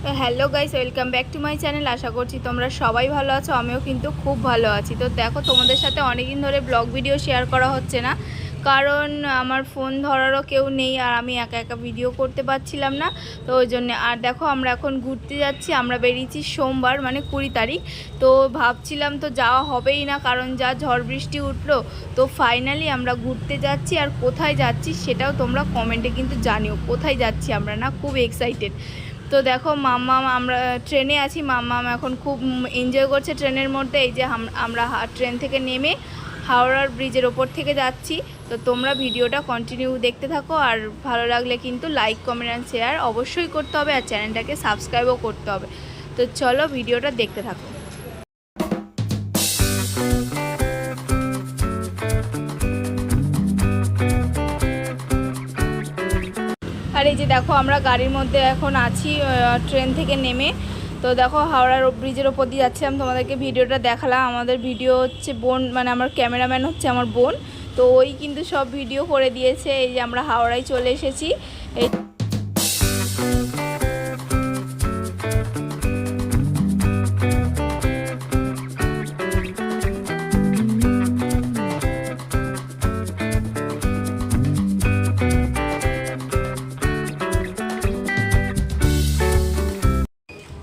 তো hello guys, welcome back to my channel. আশা করছি তোমরা সবাই ভালো আছো, আমিও কিন্তু খুব ভালো আছি। তো দেখো, তোমাদের সাথে অনেকদিন ধরে ব্লগ ভিডিও শেয়ার করা হচ্ছে না, কারণ আমার ফোন ধরারও কেউ নেই আর আমি একা একা ভিডিও করতে পারছিলাম না। তো ওই জন্যে। আর দেখো, আমরা এখন ঘুরতে যাচ্ছি। আমরা বেরিয়েছি সোমবার, মানে 20 তারিখ। তো ভাবছিলাম তো যাওয়া হবেই না, কারণ যা ঝড় বৃষ্টি উঠলো। তো ফাইনালি আমরা ঘুরতে যাচ্ছি। আর কোথায় যাচ্ছি সেটাও তোমরা কমেন্টে কিন্তু জানিও, কোথায় যাচ্ছি আমরা, না খুব এক্সাইটেড। তো দেখো, মাম্মাম, আমরা ট্রেনে আছি। মাম্মাম এখন খুব এনজয় করছে ট্রেনের মধ্যে। এই যে আমরা ট্রেন থেকে নেমে হাওড়ার ব্রিজের ওপর থেকে যাচ্ছি। তো তোমরা ভিডিওটা কন্টিনিউ দেখতে থাকো, আর ভালো লাগলে কিন্তু লাইক, কমেন্ট অ্যান্ড শেয়ার অবশ্যই করতে হবে, আর চ্যানেলটাকে সাবস্ক্রাইবও করতে হবে। তো চলো ভিডিওটা দেখতে থাকো। আর এই যে দেখো, আমরা গাড়ির মধ্যে এখন আছি ট্রেন থেকে নেমে। তো দেখো, হাওড়ার ব্রিজের ওপর দিয়ে যাচ্ছিলাম, তোমাদেরকে ভিডিওটা দেখালাম। আমাদের ভিডিও হচ্ছে বোন, মানে আমার ক্যামেরাম্যান হচ্ছে আমার বোন। তো ওই কিন্তু সব ভিডিও করে দিয়েছে। এই যে আমরা হাওড়ায় চলে এসেছি। এই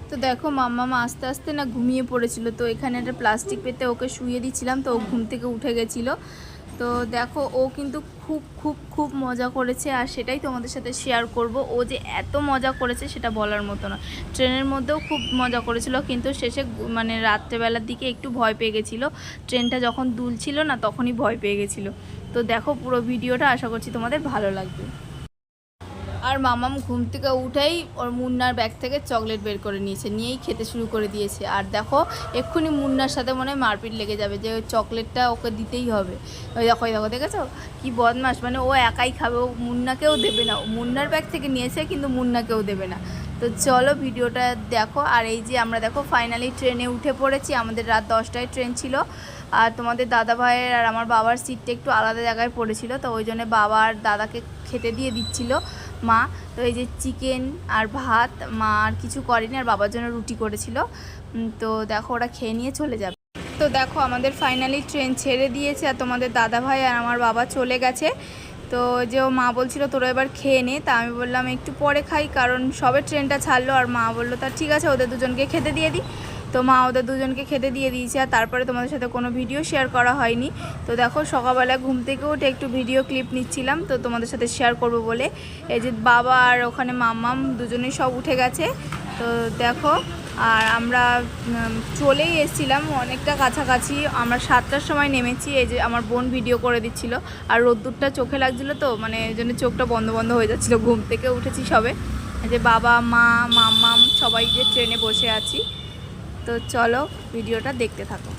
তো দেখো, মাম্মা আস্তে আস্তে না ঘুমিয়ে পড়েছিল। তো এখানে একটা প্লাস্টিক পেতে ওকে শুইয়ে দিচ্ছিলাম, তো ও ঘুম থেকে উঠে গেছিলো। তো দেখো, ও কিন্তু খুব খুব খুব মজা করেছে, আর সেটাই তোমাদের সাথে শেয়ার করব। ও যে এত মজা করেছে সেটা বলার মতো না। ট্রেনের মধ্যেও খুব মজা করেছিল, কিন্তু শেষে মানে রাত্রেবেলার দিকে একটু ভয় পেয়ে গেছিলো। ট্রেনটা যখন দুলছিল না, তখনই ভয় পেয়ে গেছিলো। তো দেখো পুরো ভিডিওটা, আশা করছি তোমাদের ভালো লাগবে। আর মামাম ঘুম থেকে উঠেই ওর মুন্নার ব্যাগ থেকে চকলেট বের করে নিয়েছে, নিয়েই খেতে শুরু করে দিয়েছে। আর দেখো, এক্ষুনি মুন্নার সাথে মনে হয় মারপিট লেগে যাবে, যে ওই চকলেটটা ওকে দিতেই হবে। ওই দেখো দেখেছো কি বদমাস, মানে ও একাই খাবে, ও মুন্নাকেও দেবে না। মুন্নার ব্যাগ থেকে নিয়েছে, কিন্তু মুন্নাকেও দেবে না। তো চলো ভিডিওটা দেখো। আর এই যে আমরা দেখো ফাইনালি ট্রেনে উঠে পড়েছি। আমাদের রাত 10টায় ট্রেন ছিল। আর তোমাদের দাদা ভাইয়ের আর আমার বাবার সিটটা একটু আলাদা জায়গায় পড়েছিল, তো ওই জন্য বাবা আর দাদাকে খেতে দিয়ে দিচ্ছিল মা। তো এই যে চিকেন আর ভাত, মা আর কিছু করেনি, আর বাবার জন্য রুটি করেছিল। তো দেখো, ওরা খেয়ে নিয়ে চলে যাবে। তো দেখো, আমাদের ফাইনালি ট্রেন ছেড়ে দিয়েছে, আর তোমাদের দাদা ভাই আর আমার বাবা চলে গেছে। তো যে ও মা বলছিল তোরা এবার খেয়ে নে, তা আমি বললাম একটু পরে খাই, কারণ সবে ট্রেনটা ছাড়লো। আর মা বললো তা ঠিক আছে, ওদের দুজনকে খেতে দিয়ে দিই। তো মা ওদের দুজনকে খেতে দিয়ে দিয়েছে। আর তারপরে তোমাদের সাথে কোনো ভিডিও শেয়ার করা হয়নি। তো দেখো, সকালবেলা ঘুম থেকে উঠে একটু ভিডিও ক্লিপ নিচ্ছিলাম, তো তোমাদের সাথে শেয়ার করব বলে। এই যে বাবা আর ওখানে মাম্মাম দুজনেই সব উঠে গেছে। তো দেখো, আর আমরা চলেই এসেছিলাম অনেকটা কাছাকাছি। আমরা 7টার সময় নেমেছি। এই যে আমার বোন ভিডিও করে দিচ্ছিল, আর রোদ্দুরটা চোখে লাগছিলো, তো মানে এই জন্য চোখটা বন্ধ বন্ধ হয়ে যাচ্ছিলো। ঘুম থেকে উঠেছি সবে। এই যে বাবা, মা, মাম্মাম সবাই যে ট্রেনে বসে আছি। তো চলো ভিডিওটা দেখতে থাকো।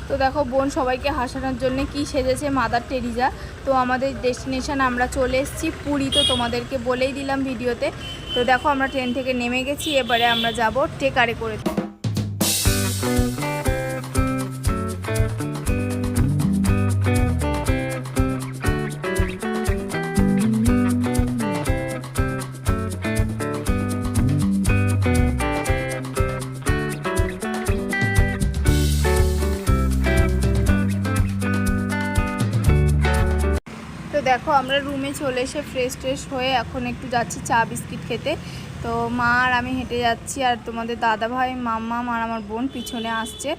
তো দেখো, বোন সবাইকে হাসানোর জন্য কি সেজেছে, মাদার টেরিজা। তো আমাদের ডেস্টিনেশন আমরা চলে এসেছি পুরী, তো তোমাদেরকে বলেই দিলাম ভিডিওতে। তো দেখো, আমরা ট্রেন থেকে নেমে গেছি, এবারে আমরা যাব টেকারে করে। তো দেখো, আমরা রুমে চলে এসে ফ্রেশ হয়ে এখন একটু যাচ্ছি চা বিস্কিট খেতে। তো মা আর আমি হেঁটে যাচ্ছি, আর তোমাদের দাদা ভাই, মাম্মা আর আমার বোন পিছনে আসছে।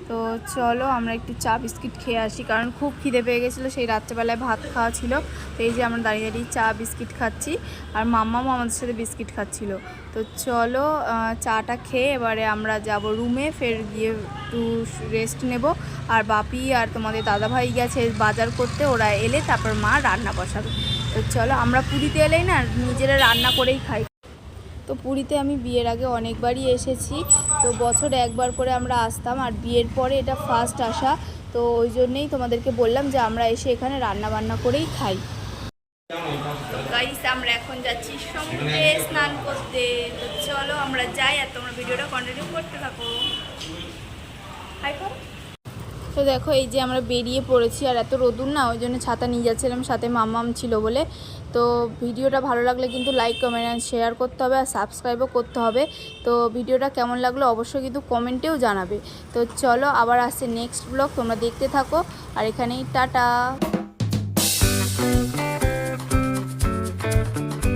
তো চলো আমরা একটু চা বিস্কিট খেয়ে আসি, কারণ খুব খিদে পেয়ে গেছিলো, সেই রাত্রেবেলায় ভাত খাওয়া ছিল। তো এই যে আমরা দাঁড়িয়ে দাঁড়িয়ে চা বিস্কিট খাচ্ছি, আর মাম্মাও আমাদের সাথে বিস্কিট খাচ্ছিল। তো চলো চাটা খেয়ে এবারে আমরা যাব রুমে, ফের গিয়ে একটু রেস্ট নেব। আর বাপি আর তোমাদের দাদাভাই গেছে বাজার করতে, ওরা এলে তারপর মা রান্না বসাবে। তো চলো, আমরা পুরীতে এলেই না নিজেরা রান্না করেই খাই। তো পুরীতে আমি বিয়ের আগে অনেকবারই এসেছি, তো বছরে একবার করে আমরা আসতাম, আর বিয়ের পরে এটা ফার্স্ট আসা। তো ওই জন্যেই তোমাদেরকে বললাম যে আমরা এসে এখানে রান্না বান্না করেই খাই। গাইস, আমরা এখন যাচ্ছি সমুদ্রে স্নান করতে। তো চলো আমরা যাই, আর তোমরা ভিডিওটা কন্টিনিউ করতে থাকো। হাই করো। তো দেখো এই যে আমরা বেরিয়ে পড়েছি, আর এত রোদুর না, ওই জন্য ছাতা নিয়ে যাচ্ছিলাম, সাথে মাম্মাম ছিল বলে। তো ভিডিওটা ভালো লাগলে কিন্তু লাইক কমেন্ট আর শেয়ার করতে হবে, আর সাবস্ক্রাইবও করতে হবে। তো ভিডিওটা কেমন লাগলো অবশ্যই কিন্তু কমেন্টেও জানাবে। তো চলো আবার আসছে নেক্সট ব্লগ, তোমরা দেখতে থাকো। আর এখানেই টাটা।